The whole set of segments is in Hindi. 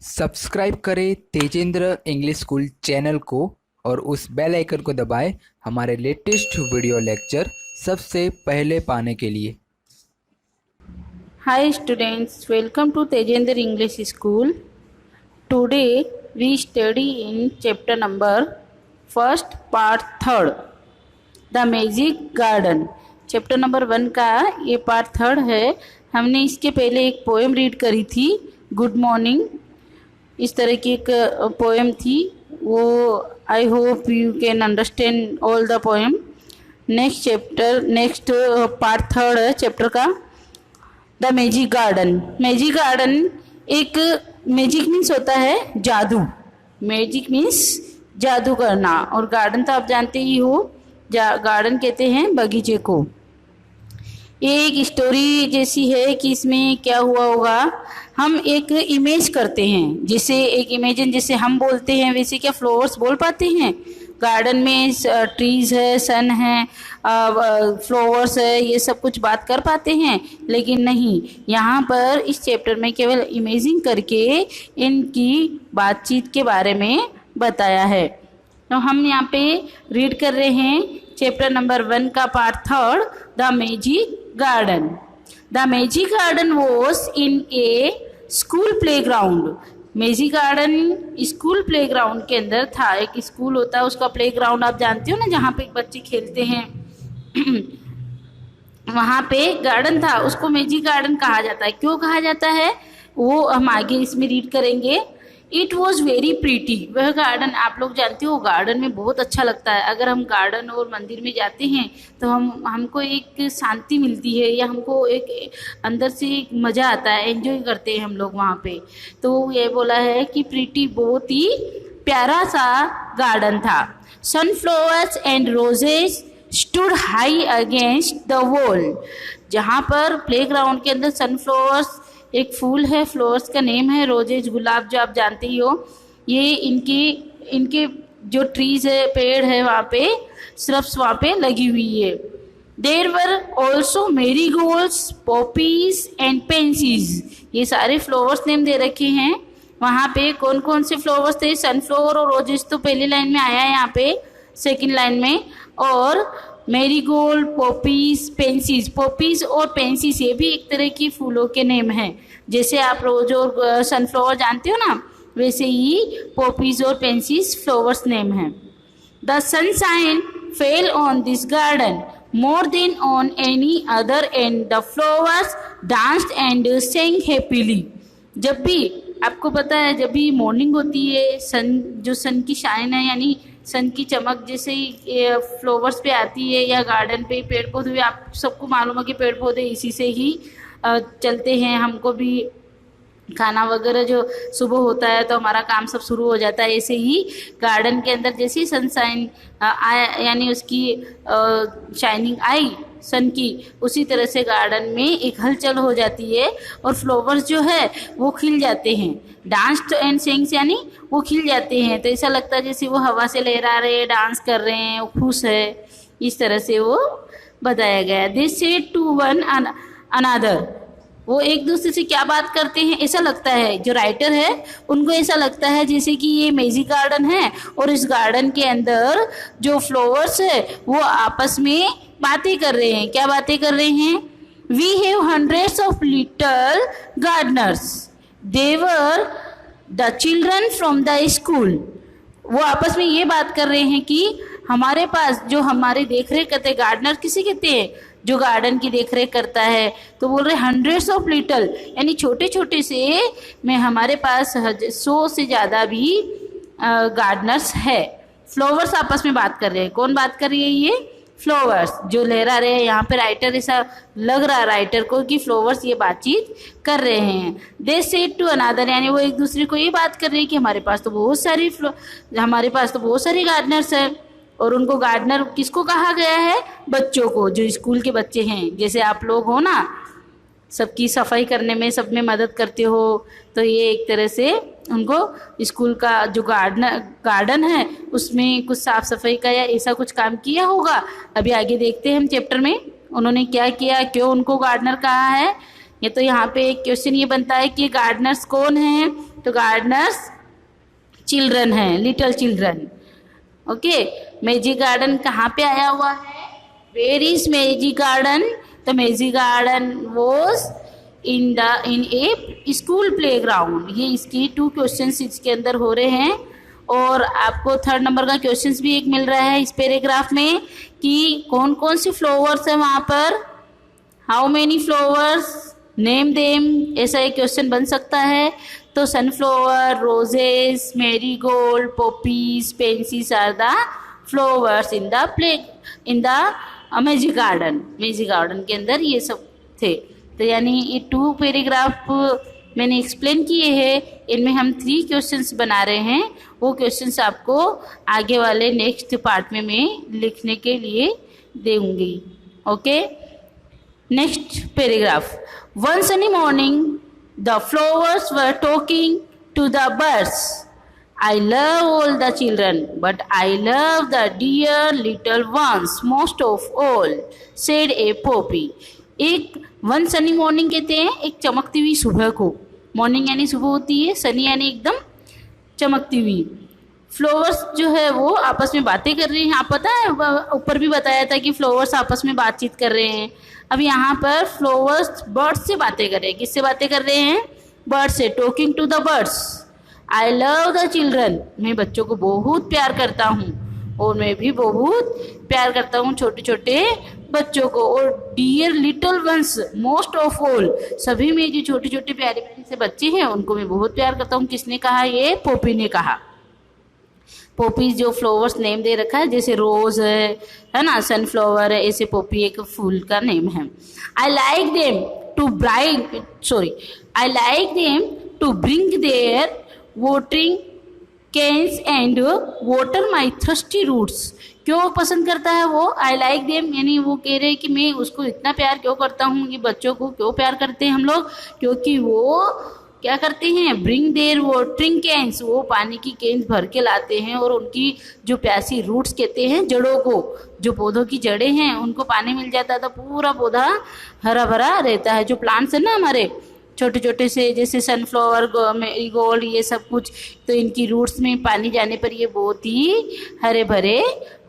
सब्सक्राइब करें तेजेंद्र इंग्लिश स्कूल चैनल को और उस बेल आइकन को दबाएं हमारे लेटेस्ट वीडियो लेक्चर सबसे पहले पाने के लिए। Hi students, welcome to Tejendra English School. Today we study in chapter number first part third, The Magic Garden. Chapter number 1 का ये पार्ट थर्ड है। हमने इसके पहले एक पोएम रीड करी थी, गुड मॉर्निंग, इस तरह की एक पोएम थी वो। आई hope you can understand all the poem. Next part third है चैप्टर का, the magic garden. Magic garden, एक मैजिक मीन्स होता है जादू, मैजिक मीन्स जादू करना, और गार्डन तो आप जानते ही हो, गार्डन कहते हैं बगीचे को। ये एक स्टोरी जैसी है कि इसमें क्या हुआ होगा, हम एक इमेज करते हैं, जैसे एक इमेजिन, जैसे हम बोलते हैं वैसे क्या फ्लावर्स बोल पाते हैं? गार्डन में ट्रीज है, सन है, फ्लावर्स है, ये सब कुछ बात कर पाते हैं? लेकिन नहीं, यहाँ पर इस चैप्टर में केवल इमेजिन करके इनकी बातचीत के बारे में बताया है। तो हम यहाँ पे रीड कर रहे हैं चैप्टर नंबर 1 का part third, the magic garden. The magic garden was in A school playground. Magic garden school playground के अंदर था। एक स्कूल होता है, उसका प्लेग्राउंड आप जानते हो ना, जहाँ पे बच्चे खेलते हैं वहाँ पे गार्डन था, उसको मैजिक गार्डन कहा जाता है। क्यों कहा जाता है वो हम आगे इसमें रीड करेंगे। It was very pretty. वह गार्डन, आप लोग जानते हो, गार्डन में बहुत अच्छा लगता है। अगर हम गार्डन और मंदिर में जाते हैं तो हमको एक शांति मिलती है, या हमको एक अंदर से एक मज़ा आता है, एंजॉय करते हैं हम लोग वहाँ पे। तो ये बोला है कि प्रीटी, बहुत ही प्यारा सा गार्डन था। Sunflowers and roses stood high against the wall. जहाँ पर प्लेग्राउंड के अंदर सनफ्लावर्स एक फूल है, फ्लावर्स का नेम है रोजेज, गुलाब, जो आप जानते ही हो। ये इनके जो ट्रीज है, पेड़ है, वहाँ पे श्रब्स वहाँ पे लगी हुई है। There were also marigolds, poppies and pansies. ये सारे फ्लावर्स नेम दे रखे हैं। वहाँ पे कौन कौन से फ्लावर्स थे? सनफ्लावर और रोजेज तो पहली लाइन में आया है, यहाँ पे सेकेंड लाइन में, और मेरीगोल्ड, पॉपीज, पेंसीज। पॉपीज और पेंसीज ये भी एक तरह की फूलों के नेम हैं। जैसे आप रोज और सनफ्लावर जानते हो ना, वैसे ही पॉपीज और पेंसीज फ्लावर्स नेम हैं। The sunshine fell on this garden more than on any other and the flowers danced and sang happily. जब भी, आपको पता है, जब भी मॉर्निंग होती है, सन की शाइन है, यानी सन की चमक जैसे ही फ्लावर्स पे आती है, या गार्डन पे पेड़ पौधे भी, आप सबको मालूम है कि पेड़ पौधे इसी से ही चलते हैं। हमको भी खाना वगैरह जो सुबह होता है तो हमारा काम सब शुरू हो जाता है। ऐसे ही गार्डन के अंदर जैसे ही सनशाइन आया, यानी उसकी शाइनिंग आई सन की, उसी तरह से गार्डन में एक हलचल हो जाती है और फ्लावर्स जो है वो खिल जाते हैं। डांस एंड सिंग्स, यानी वो खिल जाते हैं, तो ऐसा लगता है जैसे वो हवा से लहरा रहे हैं, डांस कर रहे हैं, वो खुश है। इस तरह से वो बताया गया। They said to one another. वो एक दूसरे से क्या बात करते हैं? ऐसा लगता है, जो राइटर है उनको ऐसा लगता है जैसे कि ये मैजिक गार्डन है और इस गार्डन के अंदर जो फ्लावर्स है वो आपस में बातें कर रहे हैं। क्या बातें कर रहे हैं? We have hundreds of little gardeners, they were the children from the school. वो आपस में ये बात कर रहे हैं कि हमारे पास जो हमारे देख रेख करते हैं, गार्डनर किसे कहते हैं? जो गार्डन की देख रेख करता है। तो बोल रहे हंड्रेड्स ऑफ लिटिल, यानी छोटे छोटे से में हमारे पास 100 से ज़्यादा भी गार्डनर्स है। फ्लावर्स आपस में बात कर रहे हैं। कौन बात कर रही है? ये फ्लावर्स जो लहरा रहे हैं। यहाँ पे राइटर, ऐसा लग रहा है राइटर को कि फ्लावर्स ये बातचीत कर रहे हैं। दे सेड टू अनदर, यानी वो एक दूसरे को ये बात कर रहे हैं कि हमारे पास तो बहुत सारी गार्डनर्स हैं। और उनको गार्डनर किसको कहा गया है? बच्चों को, जो स्कूल के बच्चे हैं। जैसे आप लोग हो ना, सबकी सफाई करने में, सब में मदद करते हो, तो ये एक तरह से उनको स्कूल का जो गार्डन है उसमें कुछ साफ सफाई का या ऐसा कुछ काम किया होगा। अभी आगे देखते हैं हम चैप्टर में उन्होंने क्या किया, क्यों उनको गार्डनर कहा है। ये तो यहाँ पे एक क्वेश्चन ये बनता है कि गार्डनर्स कौन हैं, तो गार्डनर्स चिल्ड्रन हैं, little children. Okay, magic garden कहाँ पे आया हुआ है, वेयर इज मैजिक गार्डन, तो magic garden was in A school playground. ये इसकी 2 क्वेश्चंस इसके अंदर हो रहे हैं। और आपको 3rd नंबर का क्वेश्चंस भी एक मिल रहा है इस पैराग्राफ में कि कौन कौन सी फ्लावर्स है वहाँ पर, how many flowers, name them, ऐसा एक क्वेश्चन बन सकता है। तो sunflower, roses, marigold, poppies, pansies are the flowers in the magic garden. Magic garden के अंदर ये सब थे। तो यानी ये 2 पैराग्राफ मैंने एक्सप्लेन किए हैं, इनमें हम 3 क्वेश्चंस बना रहे हैं। वो क्वेश्चंस आपको आगे वाले नेक्स्ट पार्ट में मैं लिखने के लिए दूंगी। Okay, next paragraph. One sunny morning the flowers were talking to the birds. I love all the children, but I love the dear little ones most of all, said a poppy. एक वन सनी मॉर्निंग कहते हैं एक चमकती हुई सुबह को। मॉर्निंग यानी सुबह होती है, सनी यानी एकदम चमकती हुई। फ्लावर्स जो है वो आपस में बातें कर रहे हैं। आप पता है ऊपर भी बताया था कि फ्लावर्स आपस में बातचीत कर रहे हैं। अब यहाँ पर फ्लावर्स बर्ड्स से बातें कर रहे हैं। किससे बातें कर रहे हैं, बर्ड्स से। Talking to the birds. I love the children, मैं बच्चों को बहुत प्यार करता हूँ और मैं भी बहुत प्यार करता हूँ छोटे छोटे बच्चों को। और dear little ones most of all, सभी में जो छोटे छोटे प्यारे प्यारे से बच्चे हैं उनको मैं बहुत प्यार करता हूँ। किसने कहा, ये पोपी ने कहा। पोपी जो फ्लावर्स नेम दे रखा है, जैसे रोज है ना, सनफ्लावर है, ऐसे पोपी एक फूल का नेम है। I like them to bring their watering cans and water my thirsty roots. क्यों पसंद करता है वो, आई लाइक देम, यानी वो कह रहे हैं कि मैं उसको इतना प्यार क्यों करता हूँ। ये बच्चों को क्यों प्यार करते हैं हम लोग, क्योंकि वो क्या करते हैं, ब्रिंग देयर वाटरिंग कैन्स, वो पानी की कैन्स भर के लाते हैं और उनकी जो प्यासी रूट्स कहते हैं, जड़ों को, जो पौधों की जड़ें हैं उनको पानी मिल जाता है तो पूरा पौधा हरा भरा रहता है। जो प्लांट्स है ना हमारे छोटे छोटे से, जैसे सनफ्लावर, मैरीगोल्ड, ये सब कुछ, तो इनकी रूट्स में पानी जाने पर ये बहुत ही हरे भरे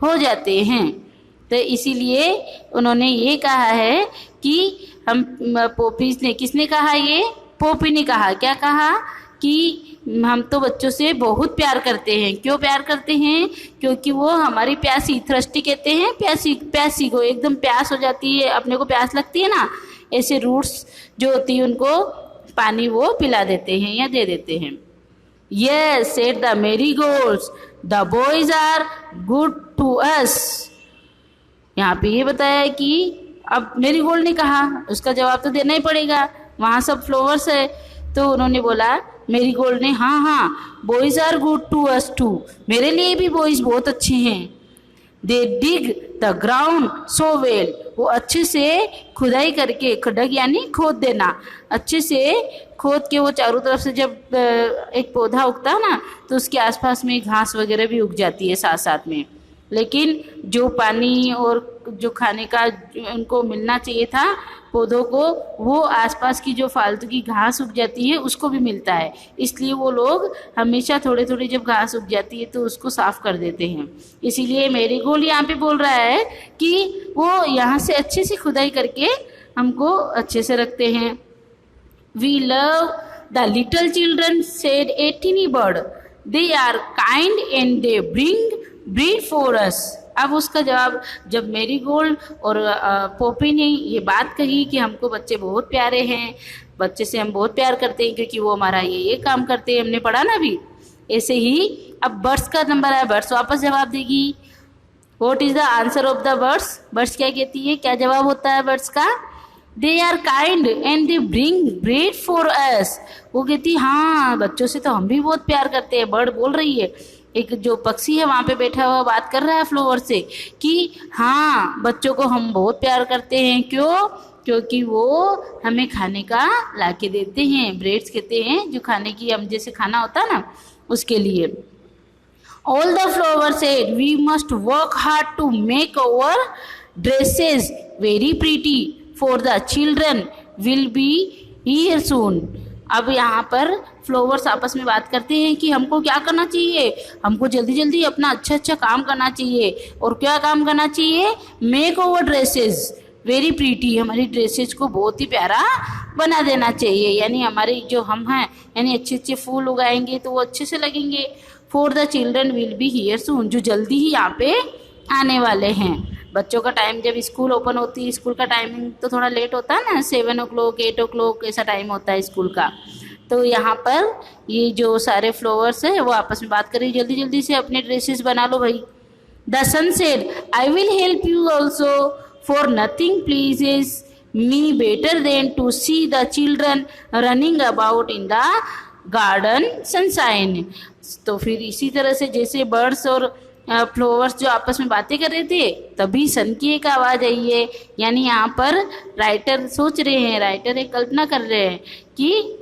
हो जाते हैं। तो इसीलिए उन्होंने ये कहा है कि हम पोपीज ने, किसने कहा, ये पोपी ने कहा, क्या कहा कि हम तो बच्चों से बहुत प्यार करते हैं। क्यों प्यार करते हैं, क्योंकि वो हमारी प्यासी, थ्रस्टी कहते हैं, प्यासी को एकदम प्यास हो जाती है, अपने को प्यास लगती है ना, ऐसे रूट्स जो होती है उनको पानी वो पिला देते हैं या दे देते हैं। Yes, said the marigolds, the boys are good to us. यहाँ पे ये बताया कि अब मेरीगोल्ड ने कहा, उसका जवाब तो देना ही पड़ेगा, वहाँ सब फ्लावर्स है। तो उन्होंने बोला, मेरीगोल्ड ने, हाँ, boys are good to us too, मेरे लिए भी बॉयज बहुत अच्छे हैं। They dig the ground so well, वो अच्छे से खुदाई करके, खडक यानी खोद देना, अच्छे से खोद के वो चारों तरफ से जब एक पौधा उगता है ना तो उसके आसपास में घास वगैरह भी उग जाती है साथ साथ में। लेकिन जो पानी और जो खाने का उनको मिलना चाहिए था पौधों को, वो आसपास की जो फालतू की घास उग जाती है उसको भी मिलता है। इसलिए वो लोग हमेशा थोड़े थोड़े जब घास उग जाती है तो उसको साफ कर देते हैं। इसीलिए मेरीगोल्ड यहाँ पे बोल रहा है कि वो यहाँ से अच्छे से खुदाई करके हमको अच्छे से रखते हैं। We love the little children, said a tiny bird, they are kind and they bring bread for us. अब उसका जवाब, जब मेरीगोल्ड और पोपी ने ये बात कही कि हमको बच्चे बहुत प्यारे हैं, बच्चे से हम बहुत प्यार करते हैं क्योंकि वो हमारा ये काम करते हैं, हमने पढ़ा ना अभी, ऐसे ही अब बर्ड्स का नंबर है, बर्ड्स वापस जवाब देगी। What is the answer of the birds, birds क्या कहती है, क्या जवाब होता है बर्ड्स का, they are kind and they bring bread for us. वो कहती हाँ, बच्चों से तो हम भी बहुत प्यार करते हैं। बर्ड बोल रही है, एक जो पक्षी है वहाँ पे बैठा हुआ बात कर रहा है फ्लावर से कि हाँ, बच्चों को हम बहुत प्यार करते हैं। क्यों, क्योंकि वो हमें खाने का ला के देते हैं, ब्रेड्स कहते हैं, जो खाने की, हम जैसे खाना होता है ना उसके लिए। All the flower said we must work hard to make our dresses very pretty for the children will be here soon. अब यहाँ पर फ्लावर्स आपस में बात करते हैं कि हमको क्या करना चाहिए, हमको जल्दी जल्दी अपना अच्छा अच्छा काम करना चाहिए। और क्या काम करना चाहिए, make over dresses very pretty, हमारी ड्रेसेस को बहुत ही प्यारा बना देना चाहिए। यानी हमारे जो हम हैं, यानी अच्छे अच्छे फूल उगाएंगे तो वो अच्छे से लगेंगे। For the children will be here soon, जो जल्दी ही यहाँ पे आने वाले हैं। बच्चों का टाइम जब स्कूल ओपन होती है, स्कूल का टाइमिंग तो थोड़ा लेट होता है ना, 7 o'clock 8 o'clock ऐसा टाइम होता है स्कूल का। तो यहाँ पर ये जो सारे फ्लावर्स है वो आपस में बात कर रही, जल्दी जल्दी से अपने ड्रेसेस बना लो भाई। The son said I will help you also, for nothing pleases me better than to see the children running about in the garden sunshine. तो फिर इसी तरह से जैसे बर्ड्स और फ्लावर्स जो आपस में बातें कर रहे थे, तभी सन की एक आवाज़ आई है। यानी यहाँ पर राइटर सोच रहे हैं, राइटर एक कल्पना कर रहे हैं कि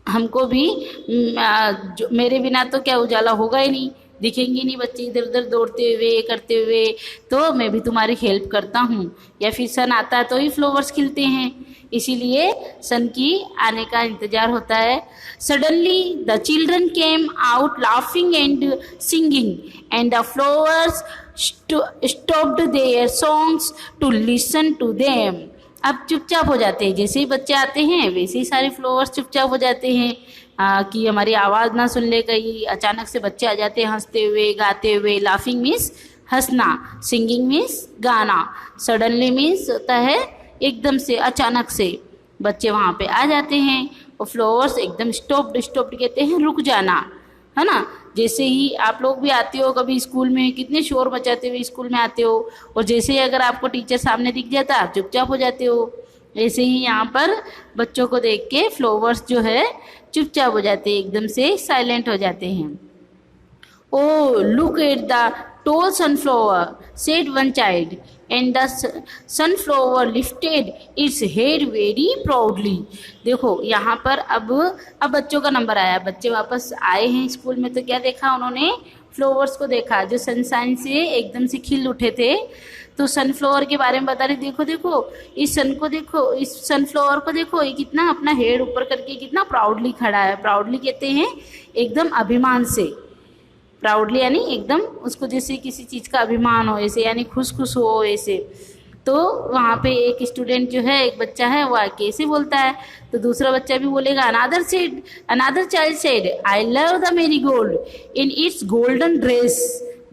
हमको भी जो मेरे बिना तो क्या उजाला होगा ही नहीं, दिखेंगे नहीं बच्चे इधर उधर दौड़ते हुए करते हुए, तो मैं भी तुम्हारी हेल्प करता हूँ। या फिर सन आता है तो ही फ्लावर्स खिलते हैं, इसीलिए सन की आने का इंतजार होता है। Suddenly the children came out laughing and singing and the flowers stopped their songs to listen to them. अब चुपचाप हो जाते हैं, जैसे ही बच्चे आते हैं वैसे ही सारे फ्लावर्स चुपचाप हो जाते हैं कि हमारी आवाज़ ना सुन ले कहीं। अचानक से बच्चे आ जाते हैं हंसते हुए गाते हुए। लाफिंग मीन्स हंसना, सिंगिंग मीन्स गाना, सडनली मीन्स होता है एकदम से, अचानक से बच्चे वहाँ पे आ जाते हैं। और फ्लावर्स एकदम स्टॉप्ड, स्टॉप्ड कहते हैं रुक जाना, है ना। जैसे ही आप लोग भी आते हो कभी स्कूल में, कितने शोर मचाते हुए स्कूल में आते हो, और जैसे ही अगर आपको टीचर सामने दिख जाता आप चुपचाप हो जाते हो। ऐसे ही यहाँ पर बच्चों को देख के फ्लावर्स जो है चुपचाप हो जाते हैं, एकदम से साइलेंट हो जाते हैं। Oh, look at the tall sunflower, said one child, and the sunflower lifted its head very proudly. देखो यहाँ पर अब बच्चों का नंबर आया, बच्चे वापस आए हैं स्कूल में, तो क्या देखा उन्होंने, फ्लावर्स को देखा जो सनशाइन से एकदम से खिल उठे थे। तो सनफ्लावर के बारे में बता रहे, देखो देखो इस सन को देखो, इस सनफ्लावर को देखो, ये कितना अपना हेड ऊपर करके कितना प्राउडली खड़ा है। प्राउडली कहते हैं एकदम अभिमान से, प्राउडली यानी एकदम उसको जैसे किसी चीज़ का अभिमान हो ऐसे, यानी खुश खुश हो ऐसे। तो वहाँ पे एक स्टूडेंट जो है, एक बच्चा है, वो आके ऐसे बोलता है, तो दूसरा बच्चा भी बोलेगा। Another child said I love the marigold in its golden dress.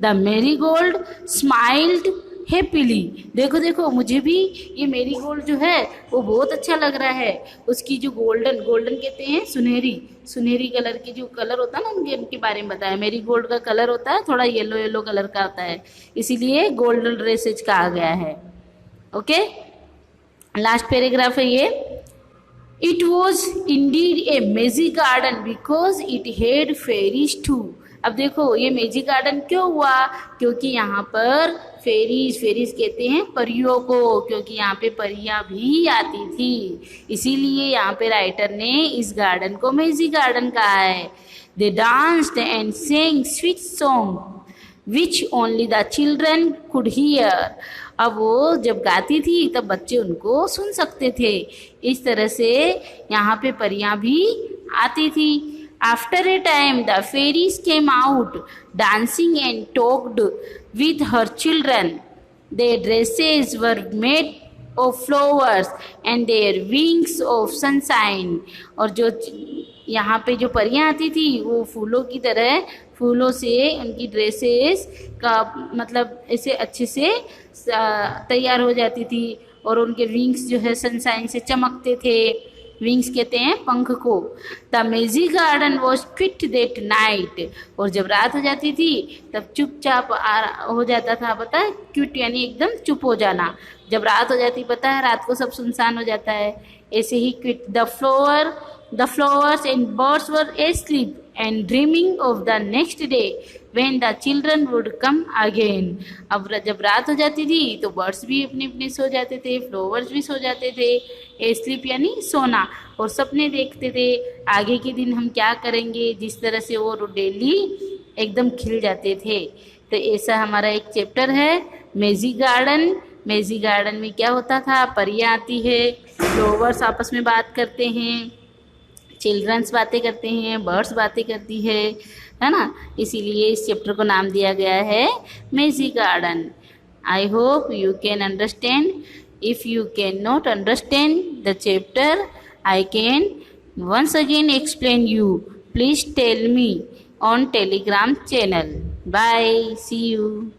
The marigold smiled happily. देखो देखो मुझे भी ये मेरीगोल्ड जो है वो बहुत अच्छा लग रहा है। उसकी जो गोल्डन, गोल्डन कहते हैं सुनहरी, सुनहरी कलर की जो कलर होता है ना, उनके बारे में बताया। मेरीगोल्ड का कलर होता है थोड़ा येलो येलो कलर का होता है, इसीलिए गोल्डन ड्रेसेज कहा गया है। ओके, लास्ट पैराग्राफ है ये। It was indeed a magic garden because it had fairies too. अब देखो ये मैजिक गार्डन क्यों हुआ, क्योंकि यहाँ पर फेरीज, फेरीज कहते हैं परियों को, क्योंकि यहाँ पे परियां भी आती थी, इसीलिए यहाँ पे राइटर ने इस गार्डन को मैजिक गार्डन कहा है। They danced and sang sweet song which only the children could hear. अब वो जब गाती थी तब बच्चे उनको सुन सकते थे। इस तरह से यहाँ पे परियां भी आती थी। After a time, the fairies came out, dancing and talked with her children. Their dresses were made of flowers and their wings of sunshine. और जो यहाँ पे जो परियां आती थी वो फूलों की तरह, फूलों से उनकी ड्रेसेस का मतलब ऐसे अच्छे से तैयार हो जाती थी, और उनके विंग्स जो है सनशाइन से चमकते थे। विंग्स कहते हैं पंख को। The magic garden was quit that night. और जब रात हो जाती थी तब चुपचाप हो जाता था, पता है, क्विट यानी एकदम चुप हो जाना। जब रात हो जाती, पता है, रात को सब सुनसान हो जाता है, ऐसे ही quiet. The flowers and birds were asleep and dreaming of the next day when the children would come again. अब जब रात हो जाती थी तो बर्ड्स भी अपने अपने सो जाते थे, फ्लावर्स भी सो जाते थे। स्लीप यानी सोना, और सपने देखते थे आगे के दिन हम क्या करेंगे, जिस तरह से वो डेली एकदम खिल जाते थे। तो ऐसा हमारा एक चैप्टर है मैजिक गार्डन मेजी गार्डन में क्या होता था, परियां आती है, फ्लावर्स आपस में बात करते हैं, चिल्ड्रंस बातें करते हैं, बर्ड्स बातें करती है ना। इसीलिए इस चैप्टर को नाम दिया गया है magic garden. I hope you can understand. If you can not understand the chapter, I can once again explain you. Please tell me on Telegram channel. Bye. See you.